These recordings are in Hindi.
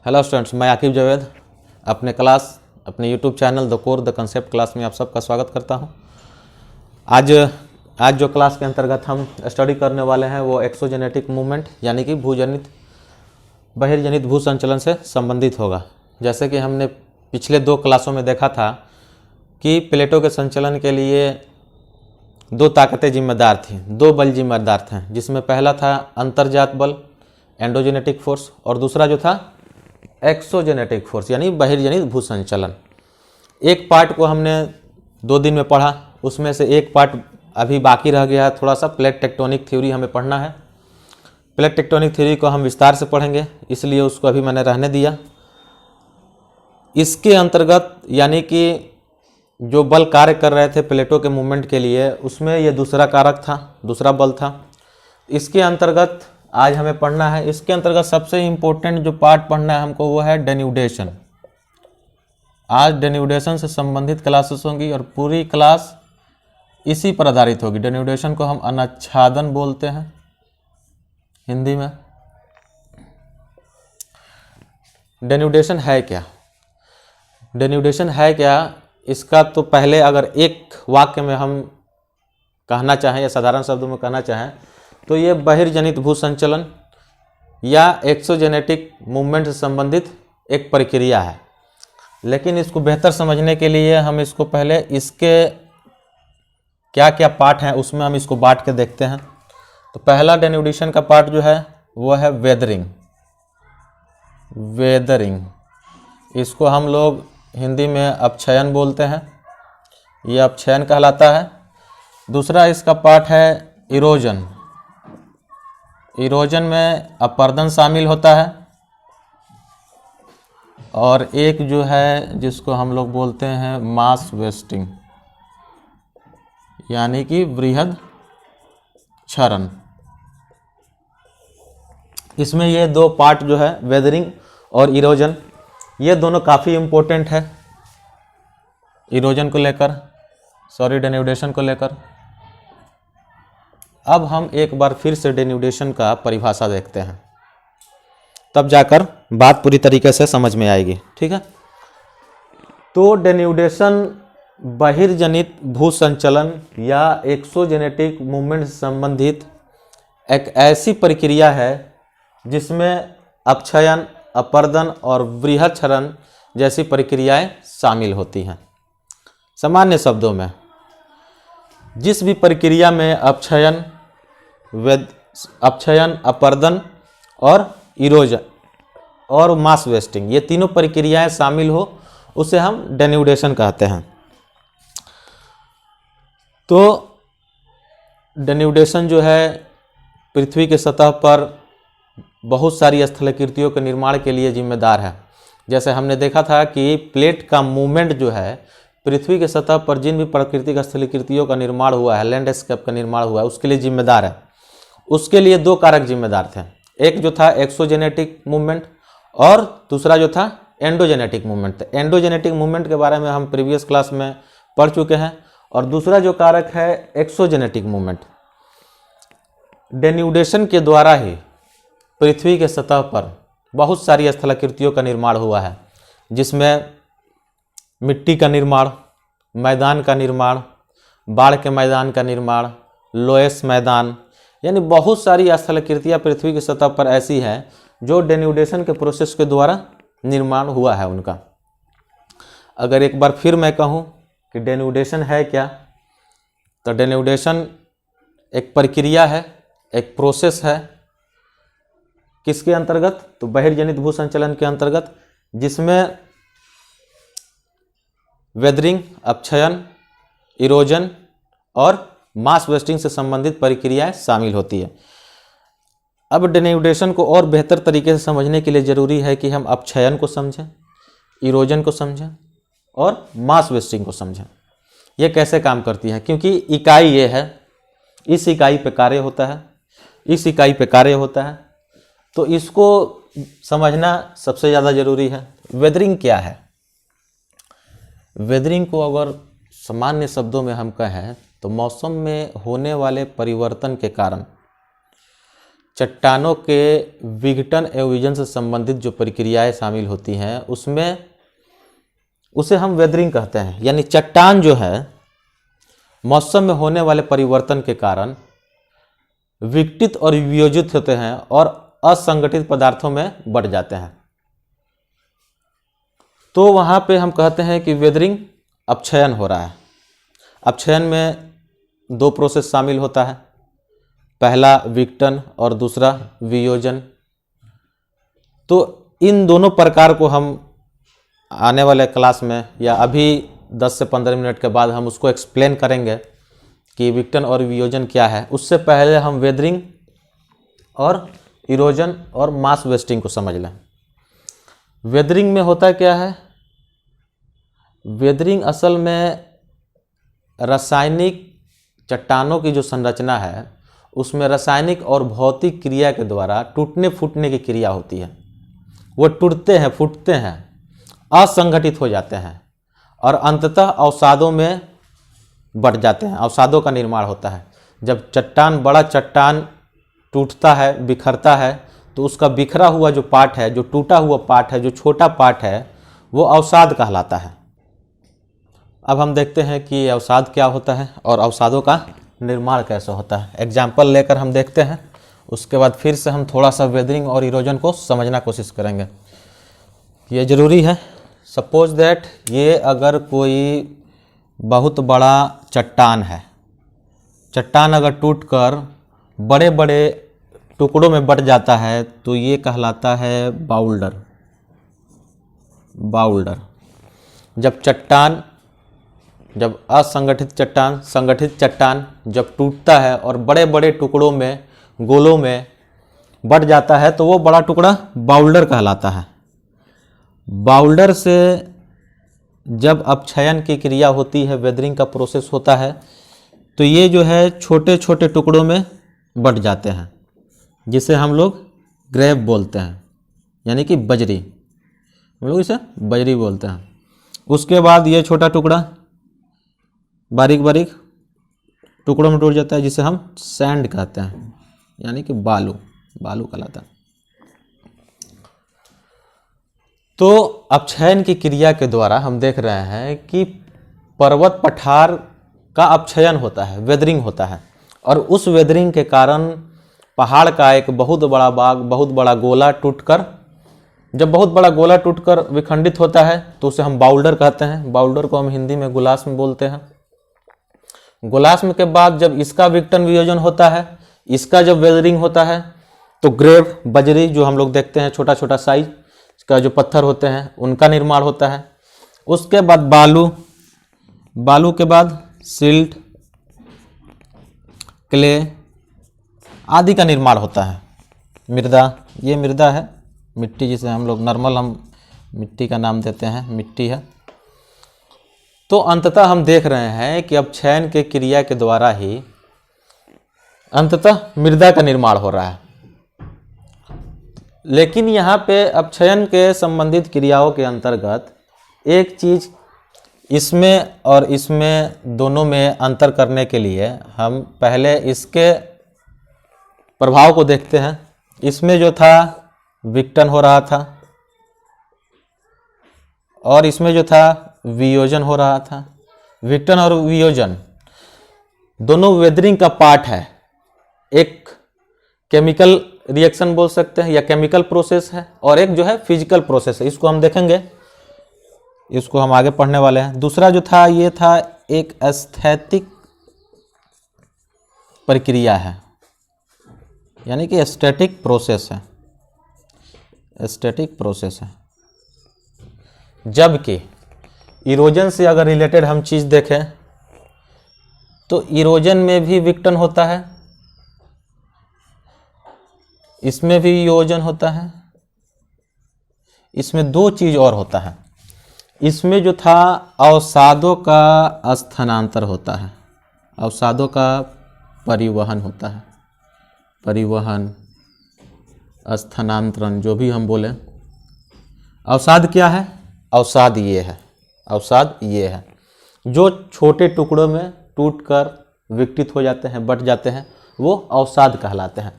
हेलो स्टूडेंट्स, मैं आकिब जावेद अपने YouTube channel the core the concept class में आप सबका स्वागत करता हूं। आज जो क्लास के अंतर्गत हम स्टडी करने वाले हैं वो एक्सोजेनेटिक मूवमेंट यानी कि बहिर्जनित भू संचलन से संबंधित होगा। जैसे कि हमने पिछले दो क्लासों में देखा था कि प्लेटों के संचलन के लिए दो ताकतें जिम्मेदार थीं, दो बल जिम्मेदार थे, जिसमें पहला था अंतर्जात बल एंडोजेनेटिक फोर्स और दूसरा जो था एक्सोजेनेटिक फोर्स यानी बहिर्जनित भू संचलन। एक पार्ट को हमने 2 दिन में पढ़ा, उसमें से एक पार्ट अभी बाकी रह गया है। थोड़ा सा प्लेट टेक्टोनिक थ्योरी हमें पढ़ना है। प्लेट टेक्टोनिक थ्योरी को हम विस्तार से पढ़ेंगे, इसलिए उसको अभी मैंने रहने दिया। इसके अंतर्गत यानी कि जो बल कार्य कर रहे थे प्लेटों के मूवमेंट के लिए, उसमें ये दूसरा कारक था, दूसरा बल था। इसके अंतर्गत आज हमें पढ़ना है। इसके अंतर्गत सबसे इम्पोर्टेंट जो पार्ट पढ़ना है हमको वो है डेन्यूडेशन। आज डेन्यूडेशन से संबंधित क्लासेस होंगी और पूरी क्लास इसी पर आधारित होगी। डेन्यूडेशन को हम अनाच्छादन बोलते हैं हिंदी में। डेन्यूडेशन है क्या? डेन्यूडेशन है क्या, इसका तो पहले अगर एक वाक्य में हम कहना चाहें या साधारण शब्दों में कहना चाहें तो ये बहिर्जनित भू संचलन या एक्सोजेनेटिक मूवमेंट से संबंधित एक प्रक्रिया है। लेकिन इसको बेहतर समझने के लिए हम इसको पहले इसके क्या क्या पार्ट हैं उसमें हम इसको बांट के देखते हैं। तो पहला डेन्यूडेशन का पार्ट जो है वो है वेदरिंग। इसको हम लोग हिंदी में अपक्षयन बोलते हैं, ये अपक्षयन कहलाता है। दूसरा इसका पार्ट है इरोजन। इरोजन में अपर्दन शामिल होता है। और एक जो है जिसको हम लोग बोलते हैं मास वेस्टिंग यानी कि वृहद क्षरण। इसमें ये दो पार्ट जो है वेदरिंग और इरोजन, ये दोनों काफ़ी इम्पोर्टेंट है इरोजन को लेकर, डेन्यूडेशन को लेकर। अब हम एक बार फिर से डेन्यूडेशन का परिभाषा देखते हैं, तब जाकर बात पूरी तरीके से समझ में आएगी। ठीक है, तो डेन्यूडेशन बहिर्जनित भू संचलन या एक्सोजेनेटिक मूवमेंट से संबंधित एक ऐसी प्रक्रिया है जिसमें अपक्षयन, अपर्दन और वृहद क्षरण जैसी प्रक्रियाएं शामिल होती हैं। सामान्य शब्दों में जिस भी प्रक्रिया में अपक्षयन, अपर्दन और इरोजन और मास वेस्टिंग, ये तीनों प्रक्रियाएं शामिल हो उसे हम डेन्यूडेशन कहते हैं। तो डेन्यूडेशन जो है पृथ्वी के सतह पर बहुत सारी स्थलाकृतियों के निर्माण के लिए जिम्मेदार है। जैसे हमने देखा था कि प्लेट का मूवमेंट जो है पृथ्वी के सतह पर जिन भी प्राकृतिक स्थलाकृतियों का निर्माण हुआ है, लैंडस्केप का निर्माण हुआ है, उसके लिए जिम्मेदार है। उसके लिए दो कारक जिम्मेदार थे, एक जो था एक्सोजेनेटिक मूवमेंट और दूसरा जो था एंडोजेनेटिक मूवमेंट। एंडोजेनेटिक मूवमेंट के बारे में हम प्रीवियस क्लास में पढ़ चुके हैं। और दूसरा जो कारक है एक्सोजेनेटिक मूवमेंट। डेन्यूडेशन के द्वारा ही पृथ्वी के सतह पर बहुत सारी स्थलाकृतियों का निर्माण हुआ है, जिसमें मिट्टी का निर्माण, मैदान का निर्माण, बाढ़ के मैदान का निर्माण, लोएस मैदान, यानी बहुत सारी स्थलाकृतियाँ पृथ्वी की सतह पर ऐसी हैं जो डेन्यूडेशन के प्रोसेस के द्वारा निर्माण हुआ है उनका। अगर एक बार फिर मैं कहूँ कि डेन्यूडेशन है क्या, तो डेन्यूडेशन एक प्रक्रिया है, एक प्रोसेस है। किसके अंतर्गत? तो बहिर्जनित भू संचलन के अंतर्गत, जिसमें वेदरिंग, अपक्षयन, इरोजन और मास वेस्टिंग से संबंधित प्रक्रियाएं शामिल होती है। अब डेन्यूडेशन को और बेहतर तरीके से समझने के लिए ज़रूरी है कि हम अपक्षयन को समझें, इरोजन को समझें और मास वेस्टिंग को समझें। ये कैसे काम करती है, क्योंकि इकाई ये है, इस इकाई पे कार्य होता है, इस इकाई पे कार्य होता है, तो इसको समझना सबसे ज़्यादा ज़रूरी है। वेदरिंग क्या है? वेदरिंग को अगर सामान्य शब्दों में हम कहें तो मौसम में होने वाले परिवर्तन के कारण चट्टानों के विघटन एवं विजन से संबंधित जो प्रक्रियाएं शामिल होती हैं उसमें उसे हम वेदरिंग कहते हैं। यानी चट्टान जो है मौसम में होने वाले परिवर्तन के कारण विघटित और वियोजित होते हैं और असंगठित पदार्थों में बढ़ जाते हैं। तो वहाँ पे हम कहते हैं कि वेदरिंग अपक्षयन हो रहा है। अपक्षयन में दो प्रोसेस शामिल होता है, पहला विघटन और दूसरा वियोजन। तो इन दोनों प्रकार को हम आने वाले क्लास में या अभी 10 से 15 मिनट के बाद हम उसको एक्सप्लेन करेंगे कि विघटन और वियोजन क्या है। उससे पहले हम वेदरिंग और इरोजन और मास वेस्टिंग को समझ लें। वेदरिंग में होता क्या है? वेदरिंग असल में रासायनिक चट्टानों की जो संरचना है उसमें रासायनिक और भौतिक क्रिया के द्वारा टूटने फूटने की क्रिया होती है। वो टूटते हैं, फूटते हैं, असंगठित हो जाते हैं और अंततः अवसादों में बढ़ जाते हैं। अवसादों का निर्माण होता है। जब चट्टान, बड़ा चट्टान टूटता है, बिखरता है, तो उसका बिखरा हुआ जो पार्ट है, जो टूटा हुआ पार्ट है, जो छोटा पार्ट है, वो अवसाद कहलाता है। अब हम देखते हैं कि अवसाद क्या होता है और अवसादों का निर्माण कैसे होता है। एग्जाम्पल लेकर हम देखते हैं, उसके बाद फिर से हम थोड़ा सा वेदरिंग और इरोजन को समझना कोशिश करेंगे। ये ज़रूरी है। सपोज दैट ये अगर कोई बहुत बड़ा चट्टान है, चट्टान अगर टूटकर बड़े बड़े टुकड़ों में बट जाता है तो ये कहलाता है बाउल्डर। बाउल्डर। जब असंगठित चट्टान, संगठित चट्टान जब टूटता है और बड़े बड़े टुकड़ों में, गोलों में बट जाता है तो वो बड़ा टुकड़ा बाउल्डर कहलाता है। बाउल्डर से जब अपक्षयन की क्रिया होती है, वेदरिंग का प्रोसेस होता है, तो ये जो है छोटे छोटे टुकड़ों में बट जाते हैं, जिसे हम लोग ग्रेव बोलते हैं, यानी कि बजरी। हम लोग इसे बजरी बोलते हैं। उसके बाद ये छोटा टुकड़ा बारीक बारीक टुकड़ों में टूट जाता है, जिसे हम सैंड कहते हैं, यानी कि बालू कहलाता है। तो अपक्षयन की क्रिया के द्वारा हम देख रहे हैं कि पर्वत पठार का अपक्षयन होता है, वेदरिंग होता है, और उस वेदरिंग के कारण पहाड़ का एक बहुत बड़ा भाग, बहुत बड़ा गोला टूटकर, जब बहुत बड़ा गोला टूटकर विखंडित होता है तो उसे हम बाउल्डर कहते हैं। बाउल्डर को हम हिंदी में गुलास्म बोलते हैं। गुलास्म के बाद जब इसका विघटन वियोजन होता है, इसका जब वेदरिंग होता है, तो ग्रेव, बजरी, जो हम लोग देखते हैं छोटा छोटा साइज का जो पत्थर होते हैं, उनका निर्माण होता है। उसके बाद बालू के बाद सिल्ट, क्ले आदि का निर्माण होता है। मृदा, ये मृदा है, मिट्टी, जिसे हम लोग नॉर्मल हम मिट्टी का नाम देते हैं, मिट्टी है। तो अंततः हम देख रहे हैं कि अपक्षयन के क्रिया के द्वारा ही अंततः मृदा का निर्माण हो रहा है। लेकिन यहाँ पे अपक्षयन के संबंधित क्रियाओं के अंतर्गत एक चीज इसमें और इसमें दोनों में अंतर करने के लिए हम पहले इसके प्रभाव को देखते हैं। इसमें जो था विघटन हो रहा था और इसमें जो था वियोजन हो रहा था। विघटन और वियोजन दोनों वेदरिंग का पार्ट है। एक केमिकल रिएक्शन बोल सकते हैं या केमिकल प्रोसेस है, और एक जो है फिजिकल प्रोसेस है। इसको हम देखेंगे, इसको हम आगे पढ़ने वाले हैं। दूसरा जो था, ये था एक एस्थेटिक प्रक्रिया है, यानी कि एस्थेटिक प्रोसेस है, एस्थेटिक प्रोसेस है। जबकि इरोजन से अगर रिलेटेड हम चीज देखें तो इरोजन में भी विघटन होता है, इसमें भी वियोजन होता है। इसमें दो चीज और होता है। इसमें जो था अवसादों का स्थानांतर होता है, अवसादों का परिवहन होता है, परिवहन, स्थानांतरण, जो भी हम बोले। अवसाद क्या है? अवसाद ये है, अवसाद ये है जो छोटे टुकड़ों में टूटकर विघटित हो जाते हैं, बट जाते हैं, वो अवसाद कहलाते हैं।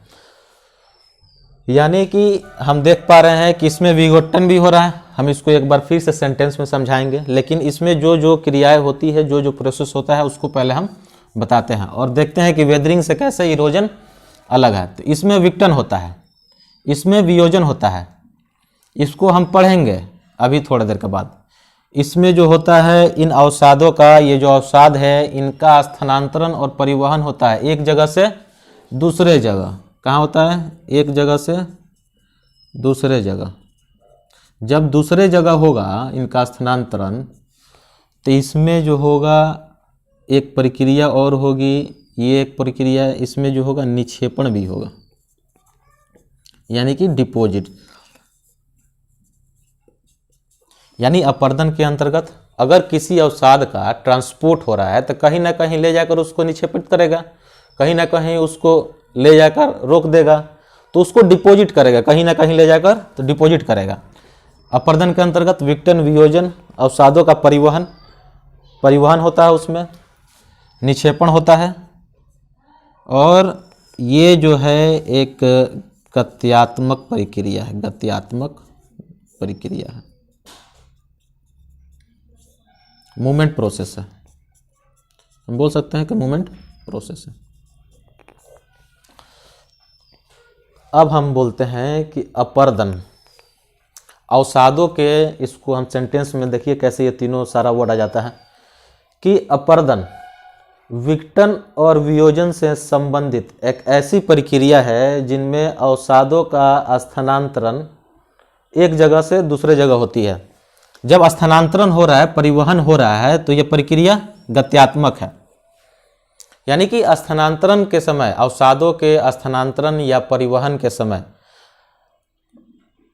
यानी कि हम देख पा रहे हैं कि इसमें विघटन भी हो रहा है। हम इसको एक बार फिर से सेंटेंस में समझाएंगे, लेकिन इसमें जो जो क्रियाएं होती है, जो जो प्रोसेस होता है, उसको पहले हम बताते हैं और देखते हैं कि वेदरिंग से कैसे इरोजन अलग है। तो इसमें विघटन होता है, इसमें वियोजन होता है, इसको हम पढ़ेंगे अभी थोड़ी देर के बाद। इसमें जो होता है, इन अवसादों का, ये जो अवसाद है, इनका स्थानांतरण और परिवहन होता है एक जगह से दूसरे जगह। कहाँ होता है? एक जगह से दूसरे जगह। जब दूसरे जगह होगा इनका स्थानांतरण, तो इसमें जो होगा एक प्रक्रिया और होगी, ये एक प्रक्रिया, इसमें जो होगा निक्षेपण भी होगा, यानी कि डिपॉजिट। यानी अपर्दन के अंतर्गत अगर किसी अवसाद का ट्रांसपोर्ट हो रहा है तो कहीं ना कहीं ले जाकर उसको निक्षेपित करेगा, कहीं ना कहीं उसको ले जाकर रोक देगा, तो उसको डिपॉजिट करेगा, कहीं ना कहीं ले जाकर तो डिपॉजिट करेगा। अपर्दन के अंतर्गत विघटन, वियोजन, अवसादों का परिवहन होता है, उसमें निक्षेपण होता है, और ये जो है एक गत्यात्मक प्रक्रिया है, गत्यात्मक प्रक्रिया है, मूवमेंट प्रोसेस है। हम बोल सकते हैं कि मूवमेंट प्रोसेस है। अब हम बोलते हैं कि अपर्दन, अवसादों के, इसको हम सेंटेंस में देखिए कैसे ये तीनों सारा वर्ड आ जाता है कि अपर्दन विघटन और वियोजन से संबंधित एक ऐसी प्रक्रिया है जिनमें अवसादों का स्थानांतरण एक जगह से दूसरे जगह होती है। जब स्थानांतरण हो रहा है, परिवहन हो रहा है, तो यह प्रक्रिया गत्यात्मक है। यानी कि स्थानांतरण के समय, अवसादों के स्थानांतरण या परिवहन के समय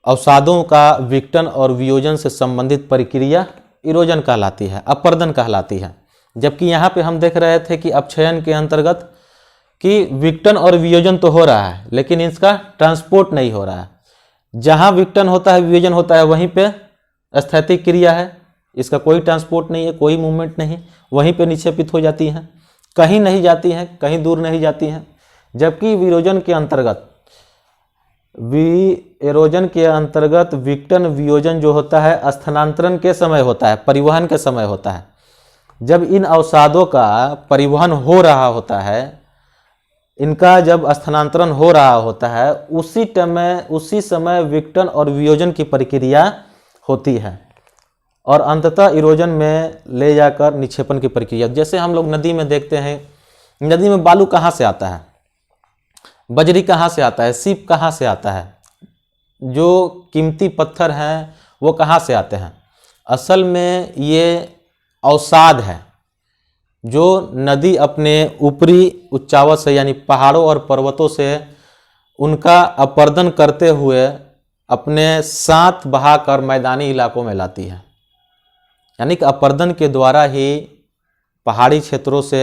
अवसादों का विघटन और वियोजन से संबंधित प्रक्रिया इरोजन कहलाती है, अपर्दन कहलाती है। जबकि यहाँ पे हम देख रहे थे कि अपक्षयन के अंतर्गत कि विघटन और वियोजन तो हो रहा है, लेकिन इसका ट्रांसपोर्ट नहीं हो रहा है। जहाँ विघटन होता है, वियोजन होता है, वहीं पे स्थैतिक क्रिया है, इसका कोई ट्रांसपोर्ट नहीं है, कोई मूवमेंट नहीं, वहीं पे निक्षेपित हो जाती हैं, कहीं नहीं जाती हैं, कहीं दूर नहीं जाती हैं। जबकि विरोजन के अंतर्गत, विरोजन के अंतर्गत विघटन वियोजन जो होता है स्थानांतरण के समय होता है, परिवहन के समय होता है। जब इन अवसादों का परिवहन हो रहा होता है, इनका जब स्थानांतरण हो रहा होता है, उसी समय विघटन और वियोजन की प्रक्रिया होती है, और अंततः इरोजन में ले जाकर निक्षेपण की प्रक्रिया। जैसे हम लोग नदी में देखते हैं, नदी में बालू कहाँ से आता है, बजरी कहाँ से आता है, सीप कहाँ से आता है, जो कीमती पत्थर हैं वो कहाँ से आते हैं? असल में ये अवसाद है जो नदी अपने ऊपरी उच्चावच से, यानी पहाड़ों और पर्वतों से उनका अपर्दन करते हुए अपने साथ बहाकर मैदानी इलाकों में लाती है। यानी कि अपर्दन के द्वारा ही पहाड़ी क्षेत्रों से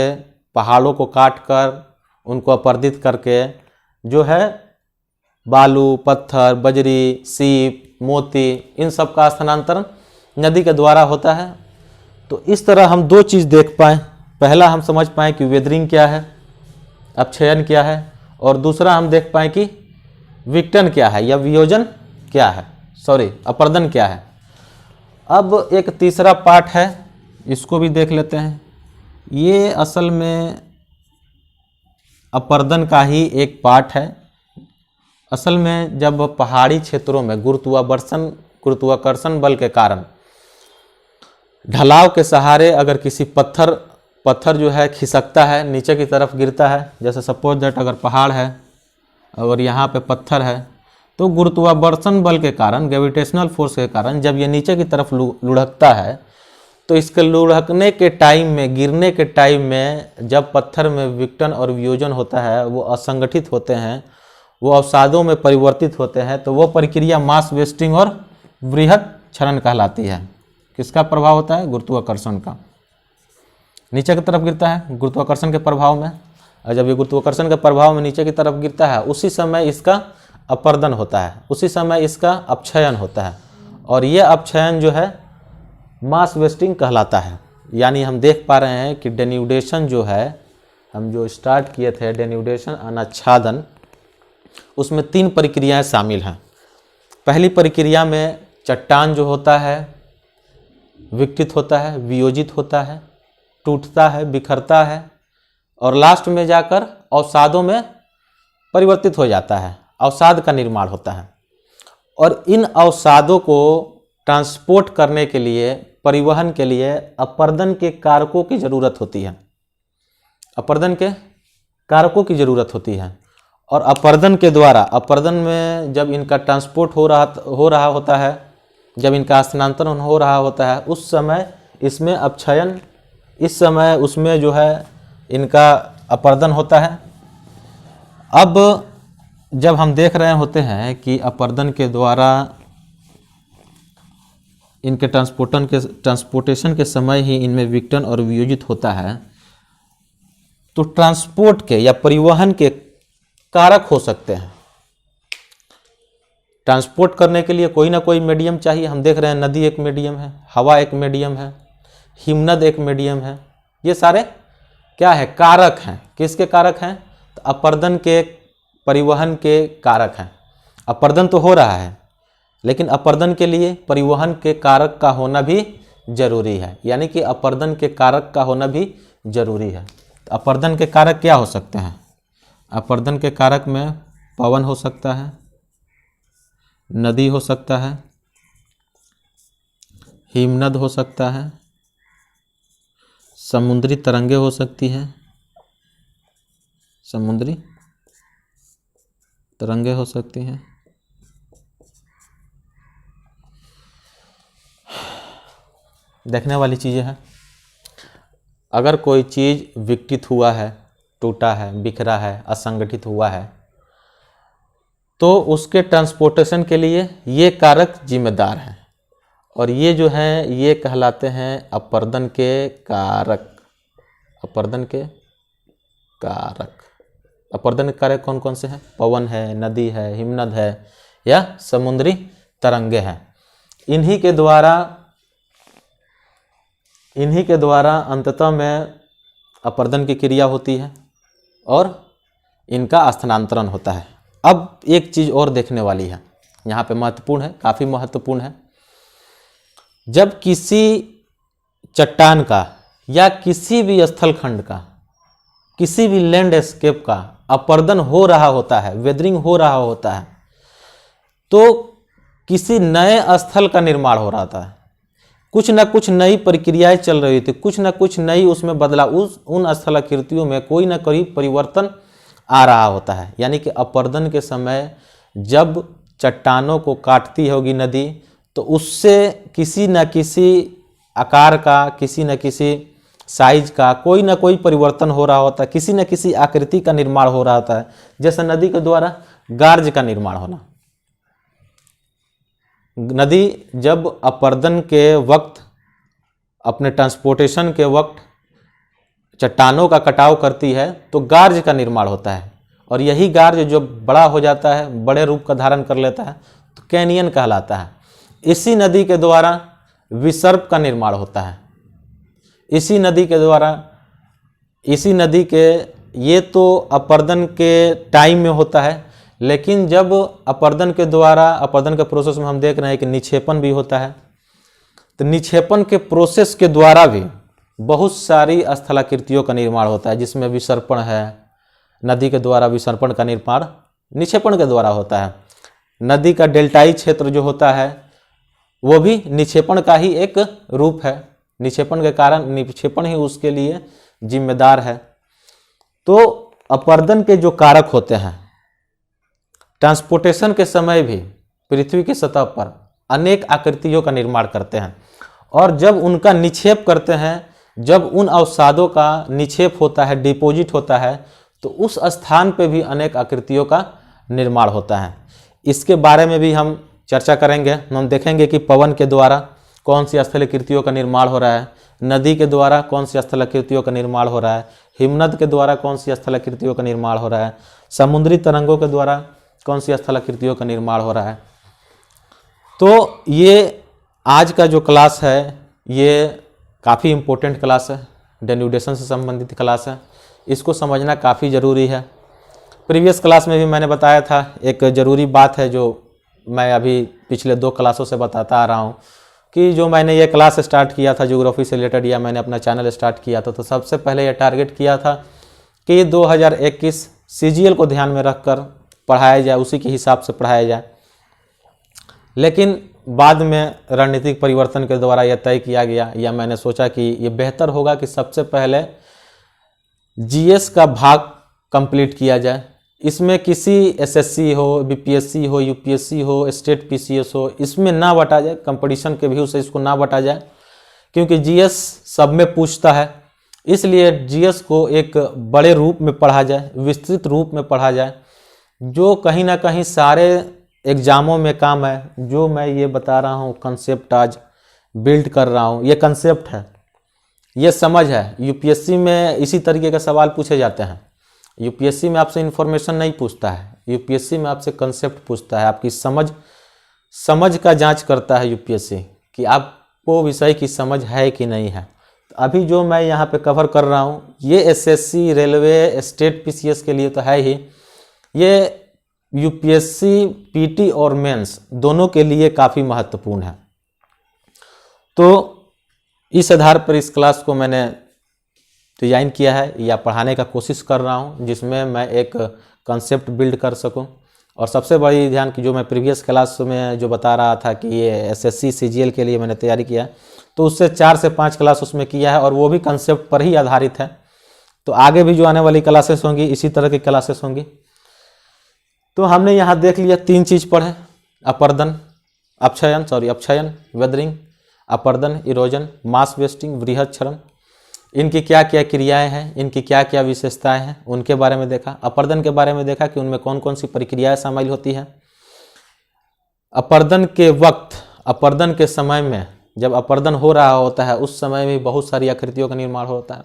पहाड़ों को काटकर उनको अपर्दित करके जो है बालू, पत्थर, बजरी, सीप, मोती, इन सब का स्थानांतरण नदी के द्वारा होता है। तो इस तरह हम दो चीज़ देख पाएँ, पहला हम समझ पाएँ कि वेदरिंग क्या है, अपक्षयन क्या है, और दूसरा हम देख पाएँ कि विघटन क्या है या वियोजन क्या है, अपर्दन क्या है। अब एक तीसरा पार्ट है, इसको भी देख लेते हैं। ये असल में अपर्दन का ही एक पार्ट है। असल में जब पहाड़ी क्षेत्रों में गुरुत्वाकर्षण बल के कारण ढलाव के सहारे अगर किसी पत्थर जो है खिसकता है, नीचे की तरफ गिरता है, जैसे सपोज दैट अगर पहाड़ है और यहाँ पे पत्थर है, तो गुरुत्वाकर्षण बल के कारण, ग्रेविटेशनल फोर्स के कारण जब ये नीचे की तरफ लुढ़कता है, तो इसके लुढ़कने के टाइम में, गिरने के टाइम में जब पत्थर में विघटन और वियोजन होता है, वो असंगठित होते हैं, वो अवसादों में परिवर्तित होते हैं, तो वो प्रक्रिया मास वेस्टिंग और वृहद क्षरण कहलाती है। किसका प्रभाव होता है? गुरुत्वाकर्षण का। नीचे की तरफ गिरता है गुरुत्वाकर्षण के प्रभाव में, और जब ये गुरुत्वाकर्षण के प्रभाव में नीचे की तरफ गिरता है, उसी समय इसका अपर्दन होता है, उसी समय इसका अपक्षयन होता है, और ये अपक्षयन जो है मास वेस्टिंग कहलाता है। यानी हम देख पा रहे हैं कि डेन्यूडेशन जो है, हम जो स्टार्ट किए थे डेन्यूडेशन अनाच्छादन, उसमें 3 प्रक्रियाएं शामिल हैं। पहली प्रक्रिया में चट्टान जो होता है विकृत होता है, वियोजित होता है, टूटता है, बिखरता है और लास्ट में जाकर अवसादों में परिवर्तित हो जाता है, अवसाद का निर्माण होता है। और इन अवसादों को ट्रांसपोर्ट करने के लिए, परिवहन के लिए अपरदन के कारकों की ज़रूरत होती है, अपरदन के कारकों की ज़रूरत होती है। और अपरदन के द्वारा, अपरदन में जब इनका ट्रांसपोर्ट हो रहा होता है, जब इनका स्थानांतरण हो रहा होता है, उस समय इसमें अपक्षयन, इस समय उसमें जो है इनका अपरदन होता है। अब जब हम देख रहे होते हैं कि अपरदन के द्वारा इनके ट्रांसपोर्टेशन के समय ही इनमें विघटन और वियोजित होता है, तो ट्रांसपोर्ट के या परिवहन के कारक हो सकते हैं। ट्रांसपोर्ट करने के लिए कोई ना कोई मीडियम चाहिए। हम देख रहे हैं नदी एक मीडियम है, हवा एक मीडियम है, हिमनद एक मीडियम है। ये सारे क्या है? कारक हैं। किसके कारक हैं? तो अपरदन के परिवहन के कारक हैं। अपरदन तो हो रहा है, लेकिन अपरदन के लिए परिवहन के कारक का होना भी जरूरी है, यानी कि अपरदन के कारक का होना भी जरूरी है। तो अपरदन के कारक क्या हो सकते हैं? अपरदन के कारक में पवन हो सकता है, नदी हो सकता है, हिमनद हो सकता है, समुद्री तरंगे हो सकती हैं, समुद्री तरंगे हो सकती हैं, देखने वाली चीज़ें हैं। अगर कोई चीज़ विकृत हुआ है, टूटा है, बिखरा है, असंगठित हुआ है, तो उसके ट्रांसपोर्टेशन के लिए ये कारक जिम्मेदार हैं और ये जो हैं ये कहलाते हैं अपरदन के कारक। अपरदन के कारक, अपरदन के कारक कौन कौन से हैं? पवन है, नदी है, हिमनद है या समुद्री तरंगे हैं। इन्हीं के द्वारा अंततः में अपरदन की क्रिया होती है और इनका स्थानांतरण होता है। अब एक चीज़ और देखने वाली है, यहाँ पे महत्वपूर्ण है, काफ़ी महत्वपूर्ण है। जब किसी चट्टान का या किसी भी स्थलखंड का, किसी भी लैंडस्केप का अपरदन हो रहा होता है, वेदरिंग हो रहा होता है, तो किसी नए स्थल का निर्माण हो रहा था, कुछ न कुछ नई प्रक्रियाएं चल रही थी, कुछ न कुछ नई उसमें बदलाव, उन स्थलाकृतियों में कोई न कोई परिवर्तन आ रहा होता है। यानी कि अपरदन के समय जब चट्टानों को काटती होगी नदी, तो उससे किसी न किसी आकार का, किसी न किसी साइज का कोई ना कोई परिवर्तन हो रहा होता है, किसी न किसी आकृति का निर्माण हो रहा होता है। जैसे नदी के द्वारा गार्ज का निर्माण होना। नदी जब अपरदन के वक्त, अपने ट्रांसपोर्टेशन के वक्त चट्टानों का कटाव करती है तो गार्ज का निर्माण होता है, और यही गार्ज जो बड़ा हो जाता है, बड़े रूप का धारण कर लेता है, तो कैनियन कहलाता है। इसी नदी के द्वारा विसर्प का निर्माण होता है। इसी नदी के ये तो अपरदन के टाइम में होता है, लेकिन जब अपरदन के द्वारा, अपरदन के प्रोसेस में हम देख रहे हैं कि निक्षेपण भी होता है, तो निक्षेपण के प्रोसेस के द्वारा भी बहुत सारी स्थलाकृतियों का निर्माण होता है, जिसमें विसर्पण है। नदी के द्वारा विसर्पण का निर्माण निक्षेपण के द्वारा होता है। नदी का डेल्टाई क्षेत्र जो होता है वो भी निक्षेपण का ही एक रूप है। निक्षेपण के कारण, निक्षेपण ही उसके लिए जिम्मेदार है। तो अपरदन के जो कारक होते हैं, ट्रांसपोर्टेशन के समय भी पृथ्वी की सतह पर अनेक आकृतियों का निर्माण करते हैं, और जब उनका निक्षेप करते हैं, जब उन अवसादों का निक्षेप होता है, डिपॉजिट होता है, तो उस स्थान पे भी अनेक आकृतियों का निर्माण होता है। इसके बारे में भी हम चर्चा करेंगे। हम देखेंगे कि पवन के द्वारा कौन सी स्थलाकृतियों का निर्माण हो रहा है, नदी के द्वारा कौन सी स्थलाकृतियों का निर्माण हो रहा है, हिमनद के द्वारा कौन सी स्थलाकृतियों का निर्माण हो रहा है, समुद्री तरंगों के द्वारा कौन सी स्थलाकृतियों का निर्माण हो रहा है। तो ये आज का जो क्लास है ये काफ़ी इम्पोर्टेंट क्लास है, डेन्यूडेशन से संबंधित क्लास है। इसको समझना काफ़ी ज़रूरी है। प्रीवियस क्लास में भी मैंने बताया था, एक ज़रूरी बात है जो मैं अभी पिछले 2 क्लासों से बताता आ रहा हूँ कि जो मैंने ये क्लास स्टार्ट किया था ज्योग्राफी से रिलेटेड, या मैंने अपना चैनल स्टार्ट किया था, तो सबसे पहले ये टारगेट किया था कि 2021 सीजीएल को ध्यान में रखकर पढ़ाया जाए, उसी के हिसाब से पढ़ाया जाए। लेकिन बाद में रणनीतिक परिवर्तन के द्वारा यह तय किया गया, या मैंने सोचा कि ये बेहतर होगा कि सबसे पहले जीएस का भाग कंप्लीट किया जाए। इसमें किसी एसएससी हो, बीपीएससी हो, यूपीएससी हो, स्टेट पीसीएस हो, इसमें ना बटा जाए, कंपटीशन के व्यू से इसको ना बटा जाए, क्योंकि जीएस सब में पूछता है। इसलिए जीएस को एक बड़े रूप में पढ़ा जाए, विस्तृत रूप में पढ़ा जाए, जो कहीं ना कहीं सारे एग्जामों में काम है। जो मैं ये बता रहा हूँ कंसेप्ट आज बिल्ड कर रहा हूँ, ये कंसेप्ट है, ये समझ है। यूपीएससी में इसी तरीके के सवाल पूछे जाते हैं। यूपीएससी में आपसे इन्फॉर्मेशन नहीं पूछता है, यूपीएससी में आपसे कंसेप्ट पूछता है, आपकी समझ का जांच करता है यूपीएससी कि आपको विषय की समझ है कि नहीं है। तो अभी जो मैं यहाँ पे कवर कर रहा हूँ ये एसएससी, रेलवे, स्टेट पीसीएस के लिए तो है ही, ये यूपीएससी, पीटी और मेंस दोनों के लिए काफ़ी महत्वपूर्ण है। तो इस आधार पर इस क्लास को मैंने डिज़ाइन किया है या पढ़ाने का कोशिश कर रहा हूँ, जिसमें मैं एक कंसेप्ट बिल्ड कर सकूँ। और सबसे बड़ी ध्यान की जो मैं प्रीवियस क्लास में जो बता रहा था कि ये एसएससी सीजीएल के लिए मैंने तैयारी किया, तो उससे 4 से 5 क्लास उसमें किया है, और वो भी कंसेप्ट पर ही आधारित है। तो आगे भी जो आने वाली क्लासेस होंगी इसी तरह की क्लासेस होंगी। तो हमने यहाँ देख लिया 3 चीज़ पढ़े, अपक्षयन, वेदरिंग, अपर्दन, इरोजन, मास वेस्टिंग, वृहद क्षरण। इनकी क्या क्या क्रियाएं हैं, इनकी क्या क्या विशेषताएं हैं, उनके बारे में देखा। अपर्दन के बारे में देखा कि उनमें कौन कौन सी प्रक्रियाएं शामिल होती हैं। अपर्दन के वक्त, अपर्दन के समय में, जब अपर्दन हो रहा होता है उस समय में बहुत सारी आकृतियों का निर्माण होता है।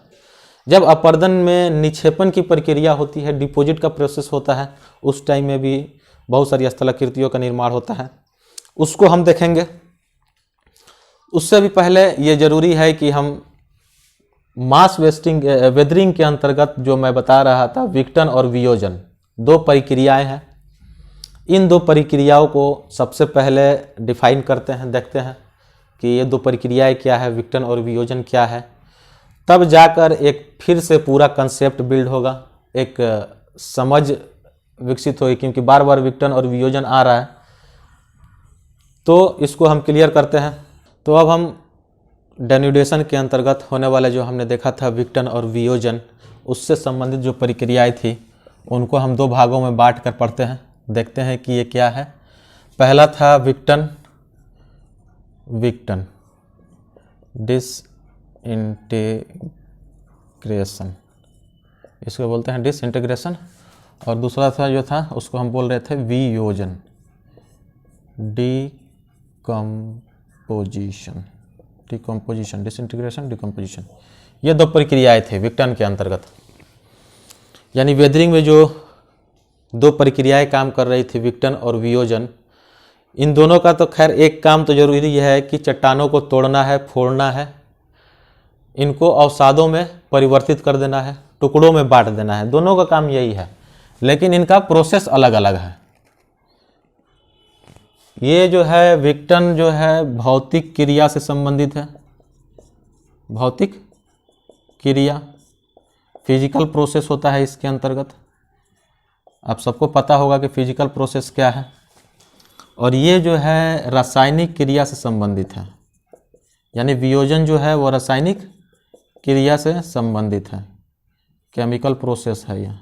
जब अपर्दन में निक्षेपण की प्रक्रिया होती है, डिपॉजिट का प्रोसेस होता है, उस टाइम में भी बहुत सारी स्थलाकृतियों का निर्माण होता है, उसको हम देखेंगे। उससे भी पहले ये जरूरी है कि हम मास वेदरिंग के अंतर्गत जो मैं बता रहा था, विघटन और वियोजन 2 प्रक्रियाएं हैं। इन 2 प्रक्रियाओं को सबसे पहले डिफाइन करते हैं, देखते हैं कि ये 2 प्रक्रियाएं क्या है, विघटन और वियोजन क्या है। तब जाकर एक फिर से पूरा कंसेप्ट बिल्ड होगा, एक समझ विकसित होगी, क्योंकि बार बार विघटन और वियोजन आ रहा है। तो इसको हम क्लियर करते हैं। तो अब हम डेन्यूडेशन के अंतर्गत होने वाले जो हमने देखा था विघटन और वियोजन, उससे संबंधित जो प्रक्रियाएं थी उनको हम 2 भागों में बांट कर पढ़ते हैं, देखते हैं कि ये क्या है। पहला था विघटन, डिसइंटीग्रेशन, इसको बोलते हैं डिसइंटीग्रेशन। और दूसरा था जो था उसको हम बोल रहे थे वियोजन, डिकम्पोजिशन, डिसइंटीग्रेशन, डिकम्पोजिशन। ये 2 प्रक्रियाएं थे विघटन के अंतर्गत। यानी वेदरिंग में जो 2 प्रक्रियाएं काम कर रही थी, विघटन और वियोजन, इन दोनों का तो खैर एक काम तो जरूरी है कि चट्टानों को तोड़ना है, फोड़ना है, इनको अवसादों में परिवर्तित कर देना है, टुकड़ों में बांट देना है, दोनों का काम यही है। लेकिन इनका प्रोसेस अलग अलग है। ये जो है विघटन जो है भौतिक क्रिया से संबंधित है, भौतिक क्रिया, फिजिकल प्रोसेस होता है इसके अंतर्गत। आप सबको पता होगा कि फिजिकल प्रोसेस क्या है। और ये जो है रासायनिक क्रिया से संबंधित है, यानी वियोजन जो है वो रासायनिक क्रिया से संबंधित है, केमिकल प्रोसेस है। यह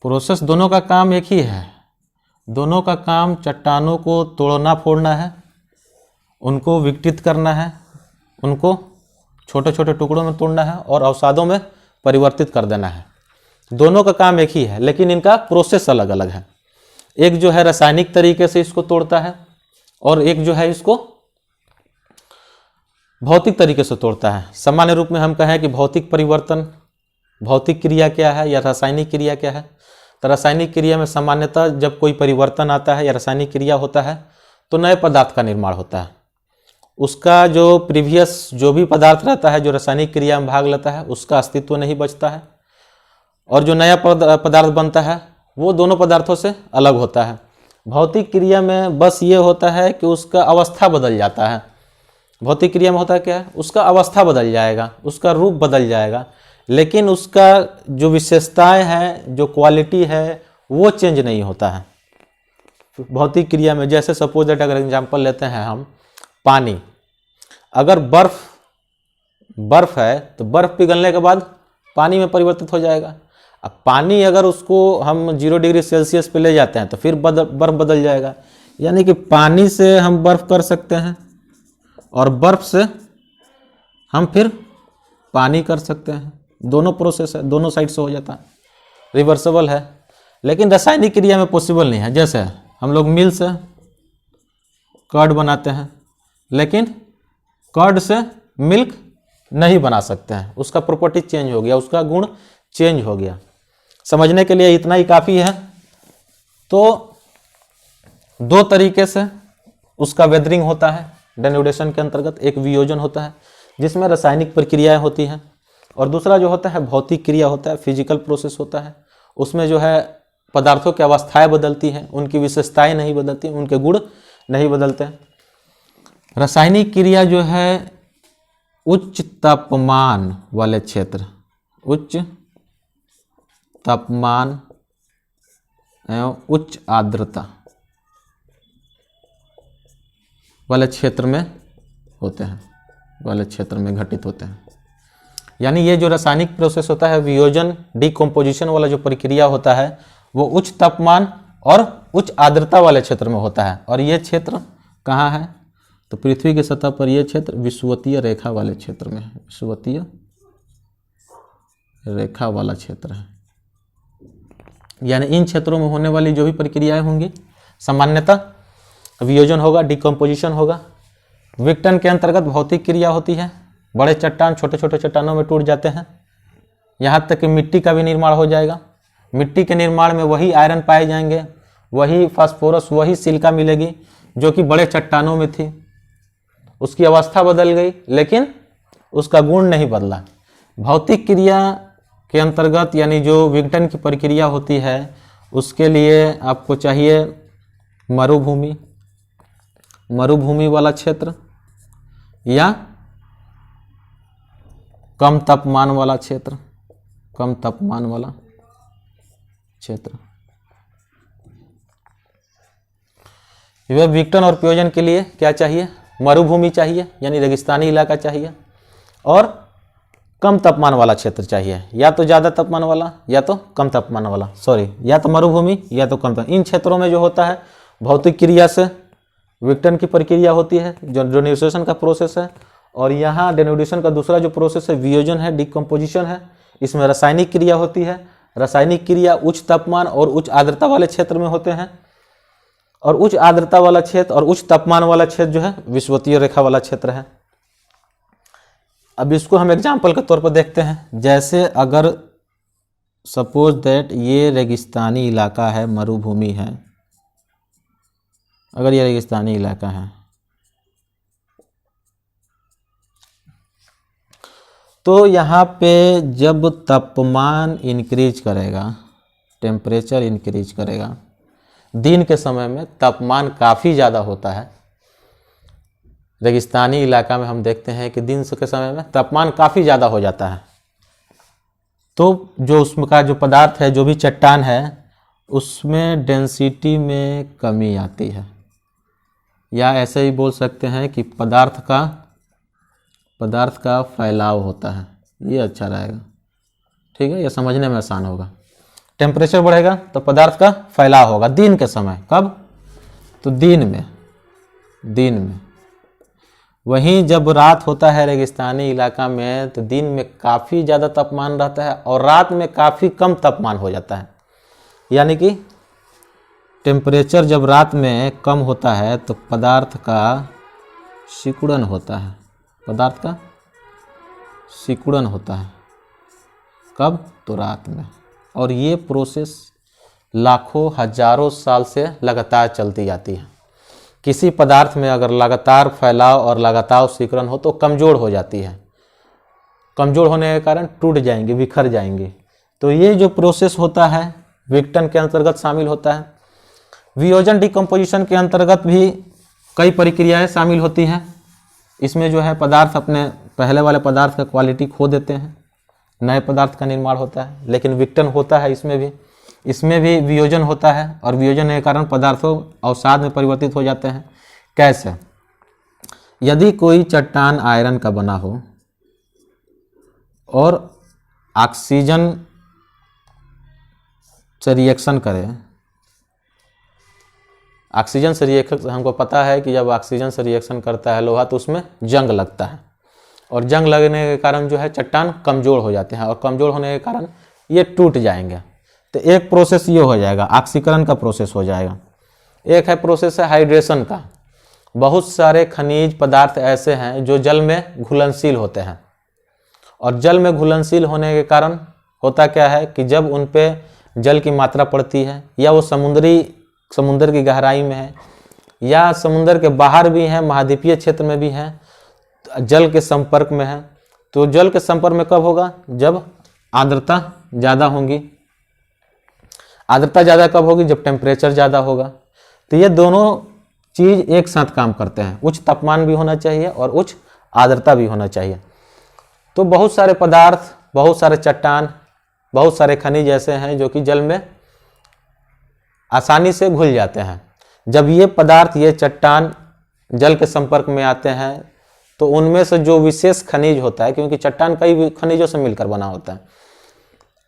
प्रोसेस दोनों का काम एक ही है, दोनों का काम चट्टानों को तोड़ना फोड़ना है, उनको विघटित करना है, उनको छोटे छोटे टुकड़ों में तोड़ना है और अवसादों में परिवर्तित कर देना है। दोनों का काम एक ही है, लेकिन इनका प्रोसेस अलग अलग है। एक जो है रासायनिक तरीके से इसको तोड़ता है और एक जो है इसको भौतिक तरीके से तोड़ता है। सामान्य रूप में हम कहें कि भौतिक परिवर्तन, भौतिक क्रिया क्या है या रासायनिक क्रिया क्या है। तो रासायनिक क्रिया में सामान्यतः जब कोई परिवर्तन आता है या रासायनिक क्रिया होता है तो नए पदार्थ का निर्माण होता है। उसका जो प्रीवियस जो भी पदार्थ रहता है जो रासायनिक क्रिया में भाग लेता है उसका अस्तित्व नहीं बचता है और जो नया पदार्थ बनता है वो दोनों पदार्थों से अलग होता है। भौतिक क्रिया में बस ये होता है कि उसका अवस्था बदल जाता है। भौतिक क्रिया में होता है क्या है, उसका अवस्था बदल जाएगा, उसका रूप बदल जाएगा, लेकिन उसका जो विशेषताएं हैं, जो क्वालिटी है, वो चेंज नहीं होता है भौतिक क्रिया में। जैसे सपोज दैट अगर एग्जांपल लेते हैं हम, पानी, अगर बर्फ है तो बर्फ पिघलने के बाद पानी में परिवर्तित हो जाएगा। अब पानी अगर उसको हम 0 डिग्री सेल्सियस पे ले जाते हैं तो फिर बर्फ बदल जाएगा। यानी कि पानी से हम बर्फ कर सकते हैं और बर्फ से हम फिर पानी कर सकते हैं। दोनों प्रोसेस है, दोनों साइड से हो जाता है, रिवर्सिबल है। लेकिन रासायनिक क्रिया में पॉसिबल नहीं है। जैसे हम लोग मिल से कर्ड बनाते हैं, लेकिन कर्ड से मिल्क नहीं बना सकते हैं, उसका प्रॉपर्टी चेंज हो गया, उसका गुण चेंज हो गया। समझने के लिए इतना ही काफ़ी है। तो 2 तरीके से उसका वेदरिंग होता है डेन्यूडेशन के अंतर्गत। एक वियोजन होता है जिसमें रासायनिक प्रक्रियाएं होती हैं, और दूसरा जो होता है भौतिक क्रिया होता है, फिजिकल प्रोसेस होता है। उसमें जो है पदार्थों की अवस्थाएं बदलती हैं, उनकी विशेषताएं नहीं बदलती, उनके गुण नहीं बदलते। रासायनिक क्रिया जो है उच्च तापमान वाले क्षेत्र, उच्च तापमान एवं उच्च आर्द्रता वाले क्षेत्र में होते हैं, वाले क्षेत्र में घटित होते हैं। यानी ये जो रासायनिक प्रोसेस होता है, वियोजन डिकम्पोजिशन वाला जो प्रक्रिया होता है, वो उच्च तापमान और उच्च आर्द्रता वाले क्षेत्र में होता है। और ये क्षेत्र कहाँ है, तो पृथ्वी की सतह पर ये क्षेत्र विषुवतीय रेखा वाले क्षेत्र में है, विषुवतीय रेखा वाला क्षेत्र है। यानी इन क्षेत्रों में होने वाली जो भी प्रक्रियाएं होंगी, सामान्यतः वियोजन होगा, डिकम्पोजिशन होगा। विघटन के अंतर्गत भौतिक क्रिया होती है, बड़े चट्टान छोटे छोटे चट्टानों में टूट जाते हैं, यहाँ तक कि मिट्टी का भी निर्माण हो जाएगा। मिट्टी के निर्माण में वही आयरन पाए जाएंगे, वही फास्फोरस, वही सिलिका मिलेगी जो कि बड़े चट्टानों में थी। उसकी अवस्था बदल गई लेकिन उसका गुण नहीं बदला। भौतिक क्रिया के अंतर्गत यानी जो विघटन की प्रक्रिया होती है, उसके लिए आपको चाहिए मरुभूमि, मरुभूमि वाला क्षेत्र या कम तापमान वाला क्षेत्र, कम तापमान वाला क्षेत्र। यह विघटन और प्रयोजन के लिए क्या चाहिए, मरुभूमि चाहिए यानी रेगिस्तानी इलाका चाहिए, और कम तापमान वाला क्षेत्र चाहिए, या तो ज़्यादा तापमान वाला या तो कम तापमान वाला, या तो मरुभूमि या तो कम तापमान। इन क्षेत्रों में जो होता है भौतिक क्रिया से विघटन की प्रक्रिया होती है, जो डेन्यूडेशन का प्रोसेस है, और यहाँ डेन्यूडेशन का दूसरा जो प्रोसेस है वियोजन है, डिकम्पोजिशन है। इसमें रासायनिक क्रिया होती है। रासायनिक क्रिया उच्च तापमान और उच्च आर्द्रता वाले क्षेत्र में होते हैं, और उच्च आर्द्रता वाला क्षेत्र और उच्च तापमान वाला क्षेत्र जो है विषुवतीय रेखा वाला क्षेत्र है। अब इसको हम एग्जाम्पल के तौर पर देखते हैं। जैसे अगर सपोज दैट ये रेगिस्तानी इलाका है, मरुभूमि है, अगर ये रेगिस्तानी इलाका है तो यहाँ पे जब तापमान इंक्रीज करेगा, टेम्परेचर इंक्रीज करेगा, दिन के समय में तापमान काफ़ी ज़्यादा होता है। रेगिस्तानी इलाका में हम देखते हैं कि दिन के समय में तापमान काफ़ी ज़्यादा हो जाता है, तो जो उसमें का जो पदार्थ है, जो भी चट्टान है, उसमें डेंसिटी में कमी आती है, या ऐसे ही बोल सकते हैं कि पदार्थ का फैलाव होता है। ये अच्छा रहेगा, ठीक है, ये समझने में आसान होगा। टेम्परेचर बढ़ेगा तो पदार्थ का फैलाव होगा दिन के समय। कब, तो दिन में। वहीं जब रात होता है रेगिस्तानी इलाका में, तो दिन में काफ़ी ज़्यादा तापमान रहता है और रात में काफ़ी कम तापमान हो जाता है। यानी कि टेम्परेचर जब रात में कम होता है तो पदार्थ का सिकुड़न होता है, पदार्थ का सिकुड़न होता है। कब, तो रात में। और ये प्रोसेस लाखों हजारों साल से लगातार चलती जाती है। किसी पदार्थ में अगर लगातार फैलाव और लगातार सिकुड़न हो तो कमज़ोर हो जाती है। कमज़ोर होने के कारण टूट जाएंगे, बिखर जाएंगे। तो ये जो प्रोसेस होता है विघटन के अंतर्गत शामिल होता है। वियोजन डिकम्पोजिशन के अंतर्गत भी कई प्रक्रियाएं शामिल होती हैं। इसमें जो है पदार्थ अपने पहले वाले पदार्थ का क्वालिटी खो देते हैं, नए पदार्थ का निर्माण होता है। लेकिन विघटन होता है इसमें भी वियोजन होता है, और वियोजन के कारण पदार्थों अवसाद में परिवर्तित हो जाते हैं। कैसे? यदि कोई चट्टान आयरन का बना हो और ऑक्सीजन से रिएक्शन करे, ऑक्सीजन से रिएक्शन, हमको पता है कि जब ऑक्सीजन से रिएक्शन करता है लोहा तो उसमें जंग लगता है, और जंग लगने के कारण जो है चट्टान कमज़ोर हो जाते हैं, और कमज़ोर होने के कारण ये टूट जाएंगे। तो एक प्रोसेस ये हो जाएगा, ऑक्सीकरण का प्रोसेस हो जाएगा। एक है प्रोसेस है हाइड्रेशन का। बहुत सारे खनिज पदार्थ ऐसे हैं जो जल में घुलनशील होते हैं, और जल में घुलनशील होने के कारण होता क्या है कि जब उन पे जल की मात्रा पड़ती है, या वो समुद्र की गहराई में है, या समुद्र के बाहर भी हैं, महाद्वीपीय क्षेत्र में भी हैं, जल के संपर्क में है, तो जल के संपर्क में कब होगा? जब आर्द्रता ज़्यादा होगी। आर्द्रता ज़्यादा कब होगी? जब टेम्परेचर ज़्यादा होगा। तो ये दोनों चीज़ एक साथ काम करते हैं, उच्च तापमान भी होना चाहिए और उच्च आर्द्रता भी होना चाहिए। तो बहुत सारे पदार्थ, बहुत सारे चट्टान, बहुत सारे खनिज ऐसे हैं जो कि जल में आसानी से घुल जाते हैं। जब ये पदार्थ, ये चट्टान जल के संपर्क में आते हैं तो उनमें से जो विशेष खनिज होता है, क्योंकि चट्टान कई खनिजों से मिलकर बना होता है,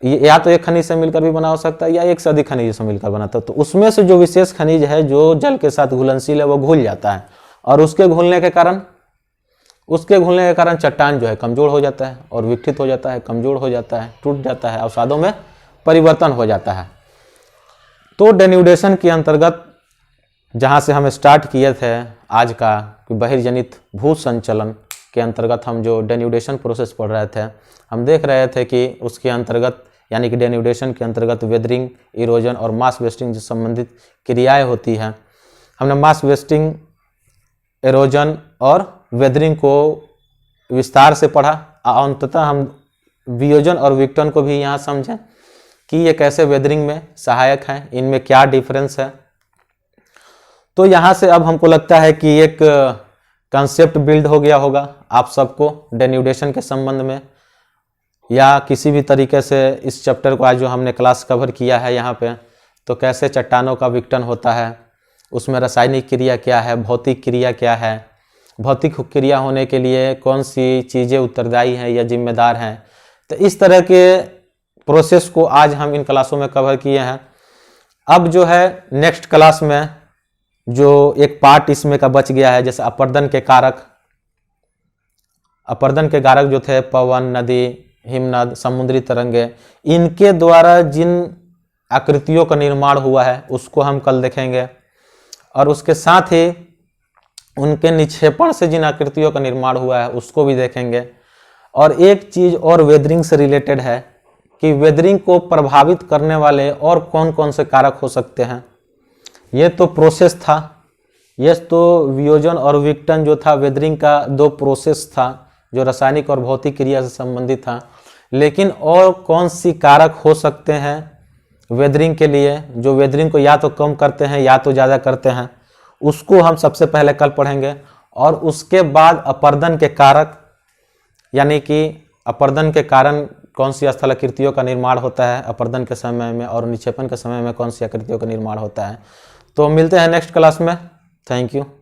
या तो एक खनिज से मिलकर भी बना हो सकता है या एक से अधिक खनिजों से मिलकर बनाता है, तो उसमें से जो विशेष खनिज है जो जल के साथ घुलनशील है वो घुल जाता है, और उसके घुलने के कारण चट्टान जो है कमज़ोर हो जाता है और विकसित हो जाता है, कमज़ोर हो जाता है, टूट जाता है, अवसादों में परिवर्तन हो जाता है। तो डेन्यूडेशन के अंतर्गत जहाँ से हम स्टार्ट किए थे आज का कि बहिर्जनित भू संचलन के अंतर्गत हम जो डेन्यूडेशन प्रोसेस पढ़ रहे थे, हम देख रहे थे कि उसके अंतर्गत यानी कि डेन्यूडेशन के अंतर्गत वेदरिंग, इरोजन और मास वेस्टिंग से संबंधित क्रियाएं होती हैं। हमने मास वेस्टिंग, इरोजन और वेदरिंग को विस्तार से पढ़ा। अंततः हम वियोजन और विघटन को भी यहाँ समझें कि ये कैसे वेदरिंग में सहायक हैं, इनमें क्या डिफरेंस है। तो यहाँ से अब हमको लगता है कि एक कंसेप्ट बिल्ड हो गया होगा आप सबको डेन्यूडेशन के संबंध में, या किसी भी तरीके से इस चैप्टर को आज जो हमने क्लास कवर किया है यहाँ पे, तो कैसे चट्टानों का विघटन होता है, उसमें रासायनिक क्रिया क्या है, भौतिक क्रिया क्या है, भौतिक क्रिया होने के लिए कौन सी चीज़ें उत्तरदायी हैं या जिम्मेदार हैं। तो इस तरह के प्रोसेस को आज हम इन क्लासों में कवर किए हैं। अब जो है नेक्स्ट क्लास में जो एक पार्ट इसमें का बच गया है, जैसे अपर्दन के कारक जो थे, पवन, नदी, हिमनद, समुद्री तरंगे, इनके द्वारा जिन आकृतियों का निर्माण हुआ है उसको हम कल देखेंगे, और उसके साथ ही उनके निक्षेपण से जिन आकृतियों का निर्माण हुआ है उसको भी देखेंगे। और एक चीज़ और वेदरिंग से रिलेटेड है कि वेदरिंग को प्रभावित करने वाले और कौन कौन से कारक हो सकते हैं। ये तो प्रोसेस था, ये तो वियोजन और विघटन जो था वेदरिंग का दो प्रोसेस था जो रासायनिक और भौतिक क्रिया से संबंधित था। लेकिन और कौन सी कारक हो सकते हैं वेदरिंग के लिए जो वेदरिंग को या तो कम करते हैं या तो ज़्यादा करते हैं, उसको हम सबसे पहले कल पढ़ेंगे। और उसके बाद अपर्दन के कारक, यानी कि अपर्दन के कारण कौन सी स्थलाकृतियों का निर्माण होता है अपर्दन के समय में, और निक्षेपण के समय में कौन सी आकृतियों का निर्माण होता है। तो मिलते हैं नेक्स्ट क्लास में। Thank you.